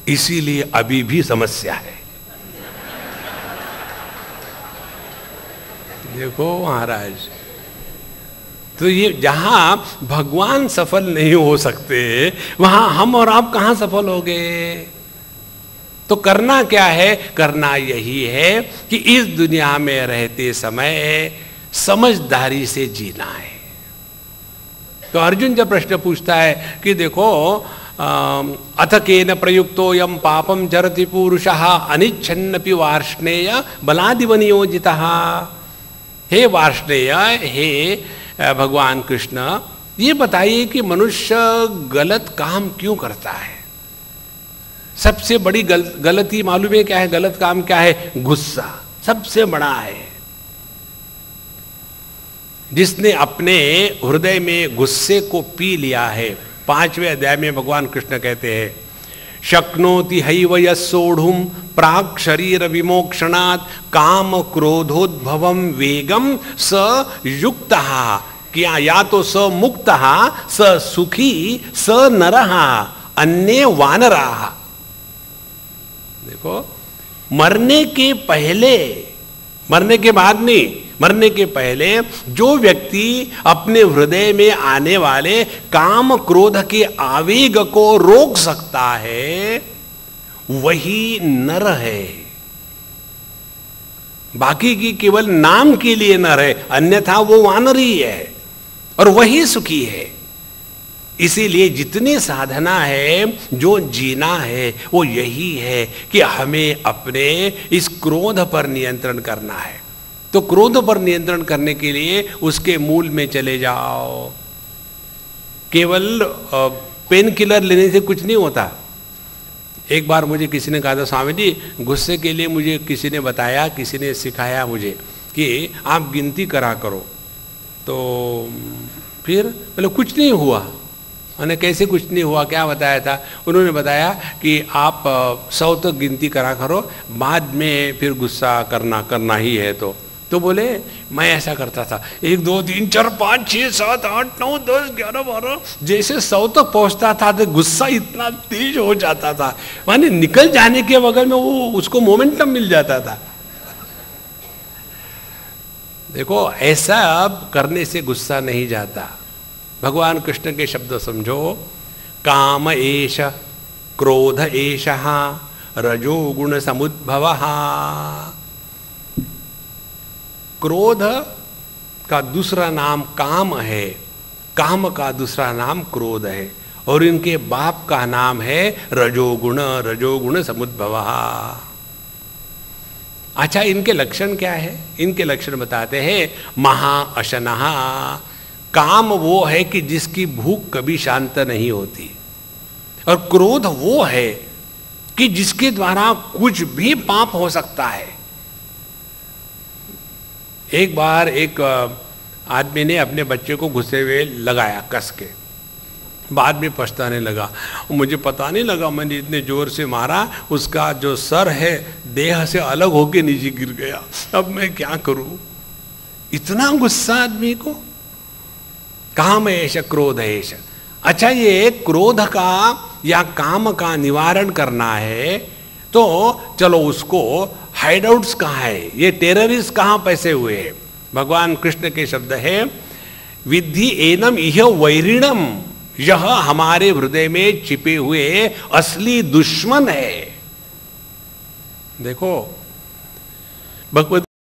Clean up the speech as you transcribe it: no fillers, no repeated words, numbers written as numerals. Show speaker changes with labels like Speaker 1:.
Speaker 1: इसीलिए अभी भी समस्या है। देखो महाराज, तो ये जहां भगवान सफल नहीं हो सकते वहां हम और आप कहां सफल हो गए? तो करना क्या है? करना यही है कि इस दुनिया में रहते समय समझदारी से जीना है। तो अर्जुन जब प्रश्न पूछता है कि देखो अथ केन प्रयुक्तो यम पापम चरति पुरुषः अनिच्छन्नपि वार्ष्णेय बलादिव नियोजितः। हे वार्ष्णेय, हे भगवान कृष्ण, ये बताइए कि मनुष्य गलत काम क्यों करता है? सबसे बड़ी गलती मालूम है क्या है? गलत काम क्या है? गुस्सा सबसे बड़ा है। जिसने अपने हृदय में गुस्से को पी लिया है, 5वें अध्याय में भगवान कृष्ण कहते हैं, शक्नोति हैव यस्सोढुम प्राक् शरीर विमोक्षणात् काम क्रोधोद्भवम वेगम स युक्तः। क्या? या तो स मुक्तः, स सुखी, स नरः, अन्ये वानराः। देखो, मरने के पहले, मरने के बाद नहीं, मरने के पहले जो व्यक्ति अपने हृदय में आने वाले काम क्रोध के आवेग को रोक सकता है वही नर है। बाकी की केवल नाम के लिए नर है, अन्यथा वो वानर ही है और वही सुखी है। इसीलिए जितनी साधना है, जो जीना है, वो यही है कि हमें अपने इस क्रोध पर नियंत्रण करना है। तो क्रोध पर नियंत्रण करने के लिए उसके मूल में चले जाओ। केवल पेन किलर लेने से कुछ नहीं होता। एक बार मुझे किसी ने कहा था, स्वामी जी गुस्से के लिए मुझे किसी ने बताया, किसी ने सिखाया मुझे कि आप गिनती करा करो। तो फिर मतलब कुछ नहीं हुआ। मैंने कैसे कुछ नहीं हुआ? क्या बताया था? उन्होंने बताया कि आप 100 तक गिनती करा करो, बाद में फिर गुस्सा करना ही है। तो बोले मैं ऐसा करता था, 1 2 3 4 5 6 7 8 9 10 11 12, जैसे 100 तक पहुंचता था तो गुस्सा इतना तेज हो जाता था, माने निकल जाने के बगल में वो उसको मोमेंटम मिल जाता था। देखो, ऐसा अब करने से गुस्सा नहीं जाता। भगवान कृष्ण के शब्द समझो, काम एष क्रोध एषः रजोगुण समुद्भवः। क्रोध का दूसरा नाम काम है, काम का दूसरा नाम क्रोध है, और इनके बाप का नाम है रजोगुण, रजोगुण समुद्भवः। अच्छा, इनके लक्षण क्या है? इनके लक्षण बताते हैं, महाअशनः। काम वो है कि जिसकी भूख कभी शांत नहीं होती, और क्रोध वो है कि जिसके द्वारा कुछ भी पाप हो सकता है। एक बार एक आदमी ने अपने बच्चे को गुस्से हुए लगाया कस के, बाद में पछताने लगा, मुझे पता नहीं लगा मैंने इतने जोर से मारा, उसका जो सर है देह से अलग होके नीचे गिर गया, अब मैं क्या करूं? इतना गुस्सा आदमी को। काम एष क्रोध एष। अच्छा, ये क्रोध का या काम का निवारण करना है तो चलो उसको हाइडआउट्स कहाँ है, ये टेररिस्ट कहाँ पैसे हुए हैं? भगवान कृष्ण के शब्द है, विद्धि एनम इह वैरिणम। यह हमारे हृदय में छिपे हुए असली दुश्मन है। देखो, भगवत